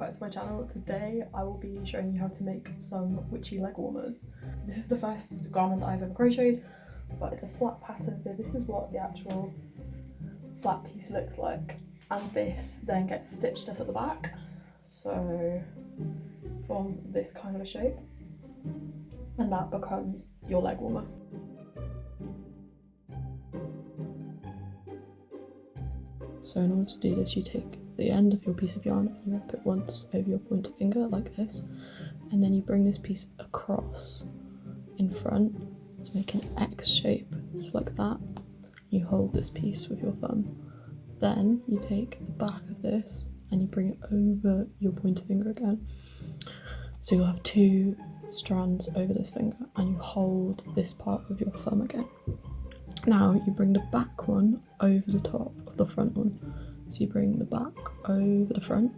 back to my channel. Today I will be showing you how to make some witchy leg warmers. This is the first garment that I've ever crocheted, but it's a flat pattern, so this is what the actual flat piece looks like, and this then gets stitched up at the back, so forms this kind of a shape, and that becomes your leg warmer. So in order to do this, you take the end of your piece of yarn and you wrap it once over your pointer finger like this, and then you bring this piece across in front to make an X shape, just like that. You hold this piece with your thumb. Then you take the back of this and you bring it over your pointer finger again. So you'll have two strands over this finger and you hold this part with your thumb again. Now you bring the back one over the top of the front one. So you bring the back over the front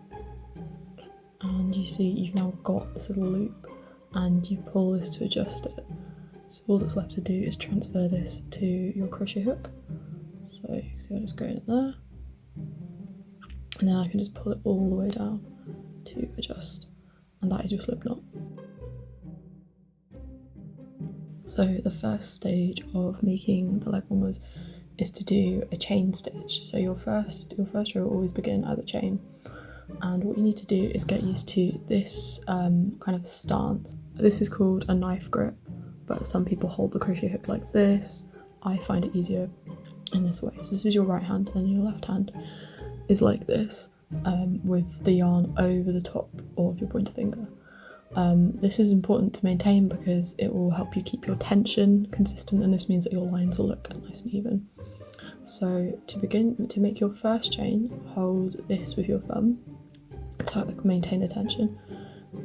and you see you've now got this little loop, and you pull this to adjust it. So all that's left to do is transfer this to your crochet hook. So you can see I just go in there, and then I can just pull it all the way down to adjust, and that is your slip knot. So the first stage of making the leg warmers is to do a chain stitch. So your first row will always begin at the chain, and what you need to do is get used to this kind of stance. This is called a knife grip, but some people hold the crochet hook like this. I find it easier in this way. So this is your right hand, and your left hand is like this, with the yarn over the top of your pointer finger. This is important to maintain because it will help you keep your tension consistent, and this means that your lines will look nice and even. So to make your first chain, hold this with your thumb to maintain the tension.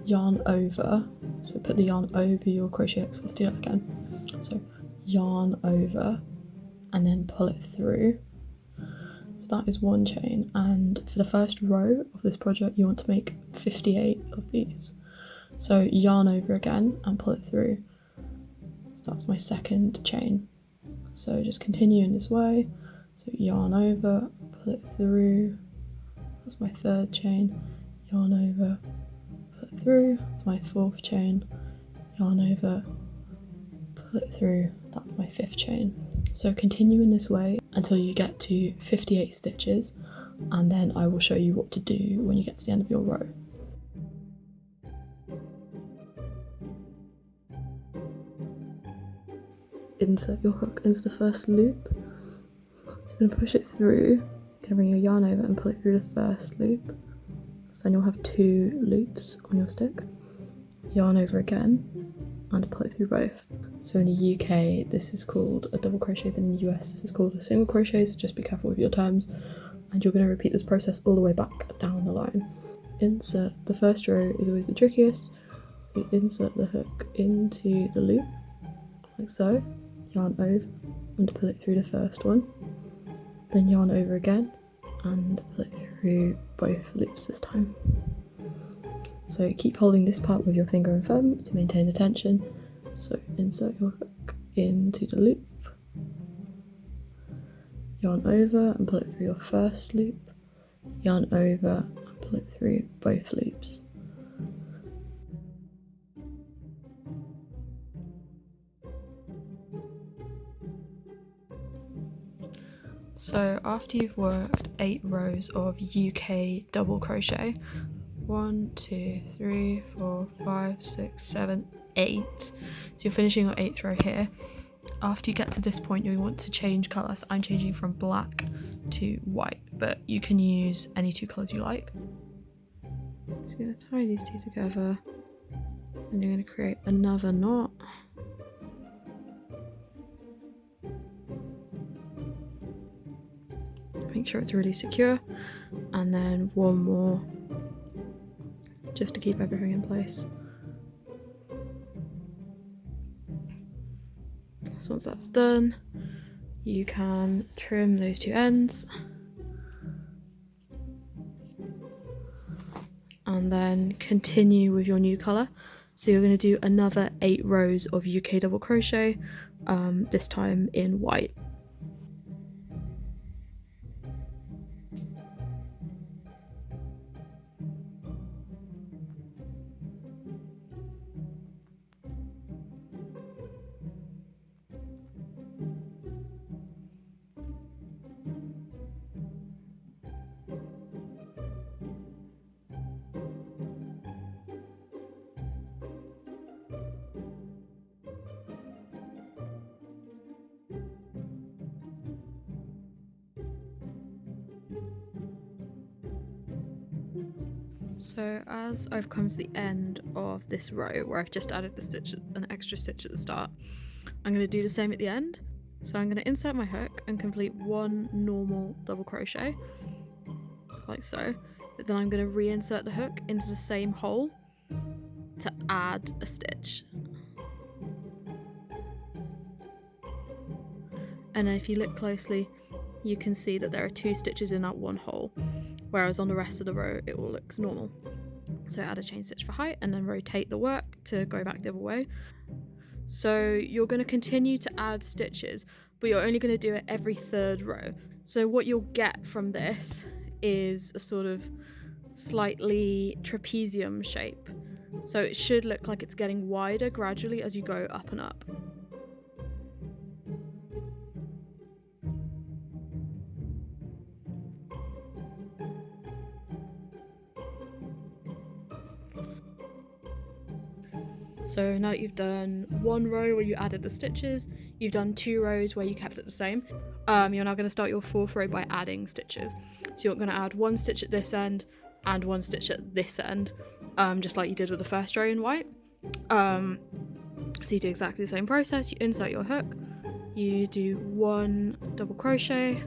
Yarn over, so put the yarn over your crochet hook. So let's do that again. So yarn over and then pull it through. So that is one chain, and for the first row of this project you want to make 58 of these. So yarn over again and pull it through. So that's my second chain. So just continue in this way. So yarn over, pull it through. That's my third chain. Yarn over, pull it through. That's my fourth chain. Yarn over, pull it through. That's my fifth chain. So continue in this way until you get to 58 stitches, and then I will show you what to do when you get to the end of your row. Insert your hook into the first loop. You're going to push it through. You're going to bring your yarn over and pull it through the first loop. So then you'll have two loops on your stick. Yarn over again and pull it through both. So in the UK this is called a double crochet, then in the US this is called a single crochet, so just be careful with your terms. And you're going to repeat this process all the way back down the line. Insert, the first row is always the trickiest. So you insert the hook into the loop, like so. Yarn over and pull it through the first one, then yarn over again and pull it through both loops this time. So keep holding this part with your finger and thumb to maintain the tension. So insert your hook into the loop, yarn over and pull it through your first loop, yarn over and pull it through both loops. So after you've worked 8 rows of UK double crochet, 1, 2, 3, 4, 5, 6, 7, 8, so you're finishing your 8th row here. After you get to this point you want to change colour, so I'm changing from black to white, but you can use any two colours you like. So you're going to tie these two together and you're going to create another knot. Make sure it's really secure, and then one more just to keep everything in place. So once that's done, you can trim those two ends and then continue with your new colour. So you're going to do another 8 rows of UK double crochet, this time in white. So as I've come to the end of this row where I've just added an extra stitch at the start, I'm going to do the same at the end. So I'm going to insert my hook and complete one normal double crochet, like so. But then I'm going to reinsert the hook into the same hole to add a stitch. And then if you look closely, you can see that there are 2 stitches in that one hole, whereas on the rest of the row it all looks normal. So add a chain stitch for height and then rotate the work to go back the other way. So you're going to continue to add stitches, but you're only going to do it every 3rd row. So what you'll get from this is a sort of slightly trapezium shape. So it should look like it's getting wider gradually as you go up and up. So now that you've done 1 row where you added the stitches, you've done 2 rows where you kept it the same, you're now going to start your 4th row by adding stitches. So you're going to add 1 stitch at this end and 1 stitch at this end, just like you did with the first row in white. So you do exactly the same process. You insert your hook, you do 1 double crochet,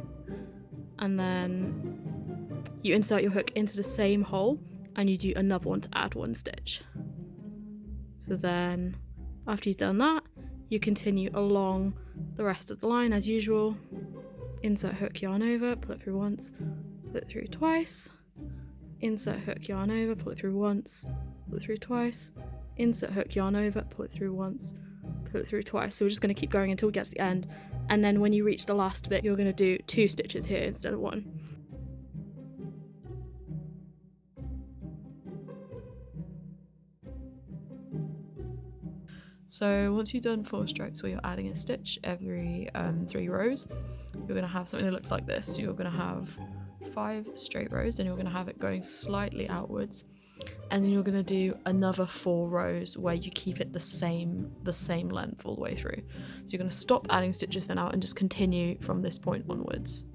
and then you insert your hook into the same hole and you do another one to add 1 stitch. So then after you've done that, you continue along the rest of the line as usual. Insert hook, yarn over, pull it through once, pull it through twice. Insert hook, yarn over, pull it through once, pull it through twice. Insert hook, yarn over, pull it through once, pull it through twice. So we're just going to keep going until we get to the end. And then when you reach the last bit, you're going to do 2 stitches here instead of 1. So once you've done 4 strokes where you're adding a stitch every 3 rows, you're going to have something that looks like this. So you're going to have 5 straight rows and you're going to have it going slightly outwards, and then you're going to do another 4 rows where you keep it the same length all the way through. So you're going to stop adding stitches for now and just continue from this point onwards.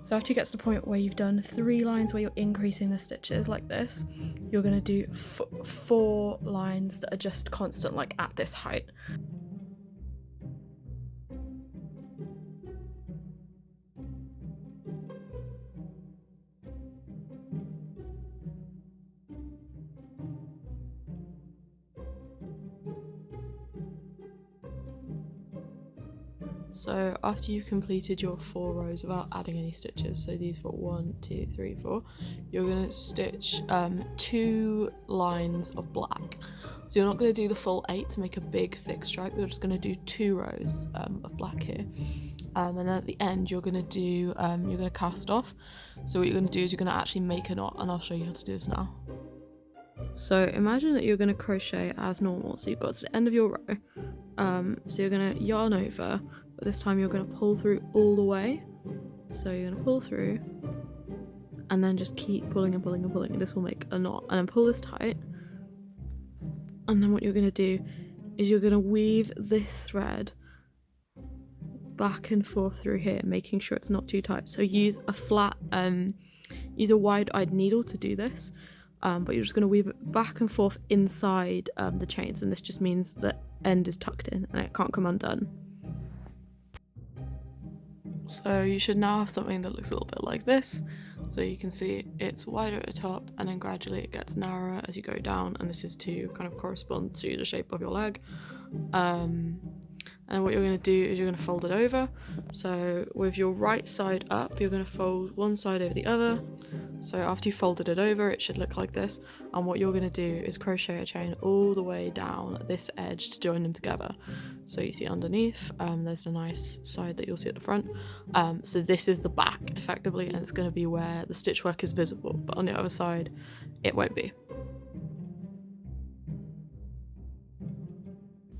So after you get to the point where you've done 3 lines where you're increasing the stitches like this, you're going to do 4 lines that are just constant, like at this height. So after you've completed your 4 rows without adding any stitches, so these for 1, 2, 3, 4, you're going to stitch 2 lines of black. So you're not going to do the full 8 to make a big thick stripe, you're just going to do 2 rows of black here. And then at the end you're going to do, you're going to cast off. So what you're going to do is you're going to actually make a knot, and I'll show you how to do this now. So imagine that you're going to crochet as normal, so you've got to the end of your row, so you're going to yarn over, but this time you're going to pull through all the way. So you're going to pull through and then just keep pulling and pulling and pulling, and this will make a knot, and then pull this tight. And then what you're going to do is you're going to weave this thread back and forth through here, making sure it's not too tight. So use a flat, use a wide-eyed needle to do this, but you're just going to weave it back and forth inside the chains, and this just means the end is tucked in and it can't come undone. So you should now have something that looks a little bit like this. So you can see it's wider at the top and then gradually it gets narrower as you go down, and this is to kind of correspond to the shape of your leg. And what you're going to do is you're going to fold it over. So with your right side up, you're going to fold one side over the other. So after you've folded it over, it should look like this. And what you're going to do is crochet a chain all the way down this edge to join them together. So you see underneath, there's the nice side that you'll see at the front. So this is the back effectively, and it's going to be where the stitch work is visible, but on the other side, it won't be.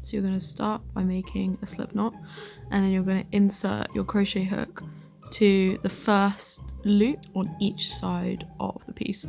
So you're going to start by making a slip knot, and then you're going to insert your crochet hook to the first loop on each side of the piece.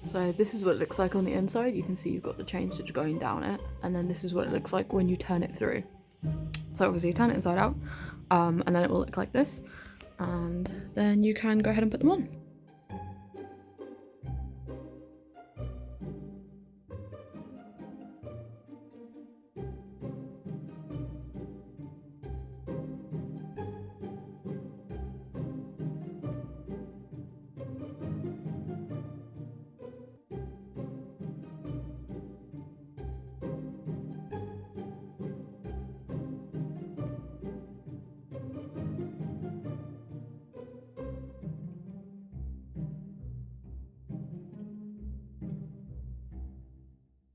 So this is what it looks like on the inside. You can see you've got the chain stitch going down it, and then this is what it looks like when you turn it through. So obviously you turn it inside out, and then it will look like this, and then you can go ahead and put them on.